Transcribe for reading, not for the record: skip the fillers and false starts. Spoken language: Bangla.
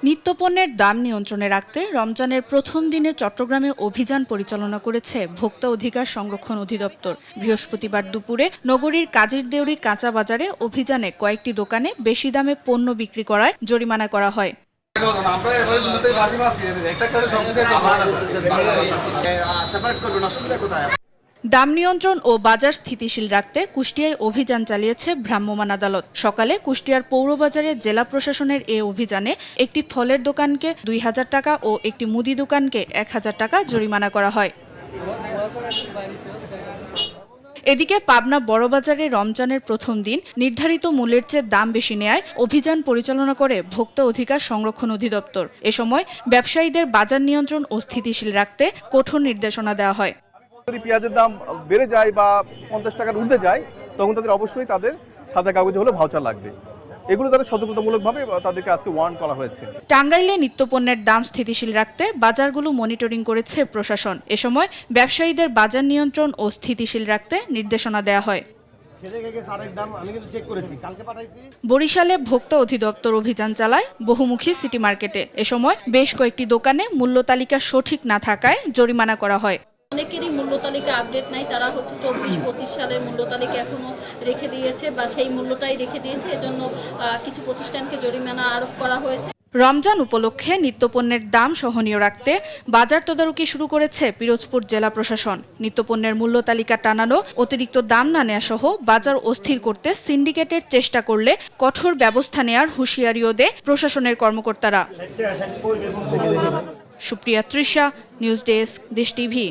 নিত্যপণ্যের দাম নিয়ন্ত্রণে রাখতে রমজানের প্রথম দিনে চট্টগ্রামে অভিযান পরিচালনা করেছে ভোক্তা অধিকার সংরক্ষণ অধিদপ্তর। বৃহস্পতিবার দুপুরে নগরীর কাজীর দেউরি কাঁচা বাজারে অভিযানে কয়েকটি দোকানে বেশি দামে পণ্য বিক্রি করায় জরিমানা করা হয়। দাম নিয়ন্ত্রণ ও বাজার স্থিতিশীল রাখতে কুষ্টিয়ায় অভিযান চালিয়েছে ভ্রাম্যমাণ আদালত। সকালে কুষ্টিয়ার পৌরবাজারে জেলা প্রশাসনের এ অভিযানে একটি ফলের দোকানকে ২,০০০ টাকা ও একটি মুদি দোকানকে ১,০০০ টাকা জরিমানা করা হয়। এদিকে পাবনা বড়বাজারে রমজানের প্রথম দিন নির্ধারিত মূল্যের চেয়ে দাম বেশি নেয়ায় অভিযান পরিচালনা করে ভোক্তা অধিকার সংরক্ষণ অধিদপ্তর। এ সময় ব্যবসায়ীদের বাজার নিয়ন্ত্রণ ও স্থিতিশীল রাখতে কঠোর নির্দেশনা দেওয়া হয়। যদি পেঁয়াজের দাম বেড়ে যায় বা 50 টাকার ঊর্ধ্বে যায় তখন তাদের অবশ্যই তাদের সাদা কাগজে হলে ভাউচার লাগবে। এগুলো তাদের সতর্কতামূলকভাবে তাদেরকে আজকে ওয়ার্ন করা হয়েছে। টাঙ্গাইলে নিত্যপণ্যের দাম স্থিতিশীল রাখতে বাজারগুলো মনিটরিং করেছে প্রশাসন। এ সময় ব্যবসায়ীদের বাজার নিয়ন্ত্রণ ও স্থিতিশীল রাখতে নির্দেশনা দেওয়া হয়। বরিশালে ভোক্তা অধিদপ্তর অভিযান চালায় বহুমুখী সিটি মার্কেটে। এ সময় বেশ কয়েকটি দোকানে মূল্য তালিকা সঠিক না থাকায় জরিমানা করা হয়। অনেকেরই মূল্য তালিকা আপডেট নাই, তারা 24-25 সালের মূল্য তালিকা এখনো রেখে দিয়েছে বা সেই মূল্যটাই রেখে দিয়েছে। এজন্য কিছু প্রতিষ্ঠানকে জরিমানা আরোপ করা হয়েছে। রমজান উপলক্ষে নিত্যপণ্যের দাম সহনীয় রাখতে বাজার তদারকি শুরু করেছে পিরোজপুর জেলা প্রশাসন। নিত্যপণ্যের মূল্য তালিকা টানানো, অতিরিক্ত দাম না নেওয়া সহ বাজার অস্থির করতে সিন্ডিকেটের চেষ্টা করলে কঠোর ব্যবস্থা নেয়ার হুঁশিয়ারিও দেয় প্রশাসনের কর্মকর্তারা। সুপ্রিয়া তৃষা, নিউজ ডেস্ক, দেশ টিভি।